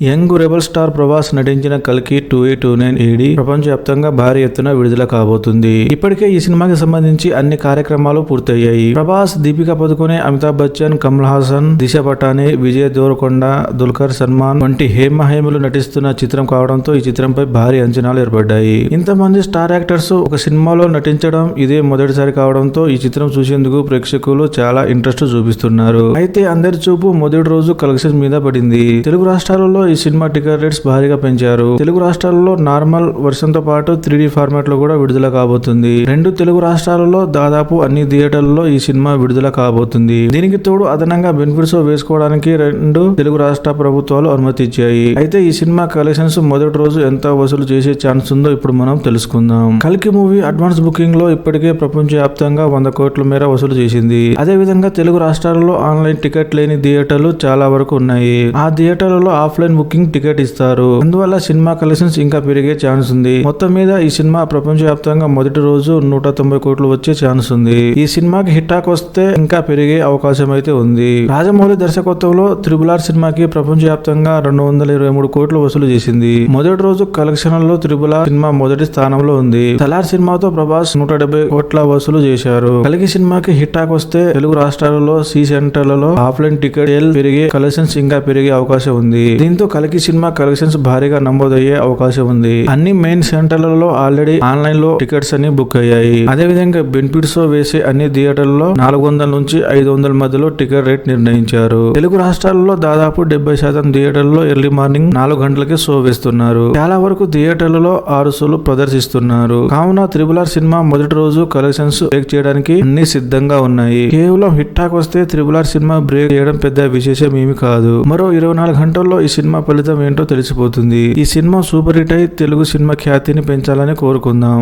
Young rebel star Prabhas నటించిన కల్కి 2829 AD ప్రపంచవ్యాప్తంగా భారీ ఎత్తున విడుదల కాబోతుంది. ఇప్పటికే ఈ సినిమాకి సంబంధించి అన్ని కార్యక్రమాలు పూర్తయ్యాయి. ప్రభాస్, దీపికా పదుకొనె, అమితాబ్ బచ్చన్, కమల్ హాసన్, దిశ పటాని, విజయ్ దేవరకొండ, దుల్కర్ సల్మాన్ వంటి హేమహేములు నటిస్తున్న చిత్రం కావడంతో ఈ చిత్రంపై భారీ అంచనాలు ఏర్పడ్డాయి. ఇంతమంది స్టార్ యాక్టర్స్ ఒక సినిమాలో నటించడం ఇదే మొదటిసారి కావడంతో ఈ చిత్రం చూసేందుకు ప్రేక్షకులు చాలా ఇంట్రెస్ట్ చూపిస్తున్నారు. అయితే అందరి చూపు మొదటి రోజు కలెక్షన్ మీద పడింది. తెలుగు రాష్ట్రాలలో ఈ సినిమా టికెట్ రేట్స్ భారీగా పెంచారు. తెలుగు రాష్ట్రాలలో నార్మల్ వర్షన్ తో పాటు 3D ఫార్మాట్ లో కూడా విడుదల కాబోతుంది. రెండు తెలుగు రాష్ట్రాలలో దాదాపు అన్ని థియేటర్లలో ఈ సినిమా విడుదల కాబోతుంది. దీనికి తోడు అదనంగా బెనిఫిట్స్ వేసుకోవడానికి రెండు తెలుగు రాష్ట్ర ప్రభుత్వాలు అనుమతి ఇచ్చాయి. అయితే ఈ సినిమా కలెక్షన్స్ మొదటి రోజు ఎంత వసూలు చేసే ఛాన్స్ ఉందో ఇప్పుడు మనం తెలుసుకుందాం. కల్కి మూవీ అడ్వాన్స్ బుకింగ్ లో ఇప్పటికే ప్రపంచవ్యాప్తంగా 100 కోట్ల మేర వసూలు చేసింది. అదే విధంగా తెలుగు రాష్ట్రాలలో ఆన్లైన్ టికెట్ లేని థియేటర్లు చాలా వరకు ఉన్నాయి. ఆ థియేటర్లలో ఆఫ్లైన్ బుకింగ్ టికెట్ ఇస్తారు. అందువల్ల సినిమా కలెక్షన్స్ ఇంకా పెరిగే ఛాన్స్ ఉంది. మొత్తం మీద ఈ సినిమా ప్రపంచవ్యాప్తంగా మొదటి రోజు 190 కోట్లు వచ్చే ఛాన్స్ ఉంది. ఈ సినిమాకి హిట్ టాక్ వస్తే ఇంకా పెరిగే అవకాశం అయితే ఉంది. రాజమౌళి దర్శకత్వంలో RRR సినిమాకి ప్రపంచవ్యాప్తంగా 223 కోట్లు వసూలు చేసింది. మొదటి రోజు కలెక్షన్లలో RRR సినిమా మొదటి స్థానంలో ఉంది. సలార్ సినిమాతో ప్రభాస్ 170 కోట్ల వసూలు చేశారు. కల్కి సినిమాకి హిట్ టాక్ వస్తే తెలుగు రాష్ట్రాలలో సి సెంటర్లలో ఆఫ్లైన్ టికెట్ పెరిగే కలెక్షన్స్ ఇంకా పెరిగే అవకాశం ఉంది. దీంతో కల్కి సినిమా కలెక్షన్స్ భారీగా నమోదయ్యే అవకాశం ఉంది. అన్ని మెయిన్ సెంటర్లలో ఆల్రెడీ ఆన్లైన్ లో టికెట్స్ అన్ని బుక్ అయ్యాయి. అదేవిధంగా బెనిఫిట్స్ వేసే అన్ని థియేటర్లలో 400 నుంచి 500 మధ్యలో టికెట్ రేట్ నిర్ణయించారు. తెలుగు రాష్ట్రాలలో దాదాపు 70% థియేటర్లలో ఎర్లీ మార్నింగ్ 4 గంటలకి షో వేస్తున్నారు. చాలా వరకు థియేటర్లలో 6 షోలు ప్రదర్శిస్తున్నారు. కావున RRR సినిమా మొదటి రోజు కలెక్షన్స్ బ్రేక్ చేయడానికి అన్ని సిద్ధంగా ఉన్నాయి. కేవలం హిట్ టాక్ వస్తే RRR సినిమా బ్రేక్ చేయడం పెద్ద విశేషం ఏమి కాదు. మరో 24 గంటల్లో ఈ సినిమా ఫలితం ఏంటో తెలిసిపోతుంది. ఈ సినిమా సూపర్ హిట్ అయి తెలుగు సినిమా ఖ్యాతిని పెంచాలని కోరుకుందాం.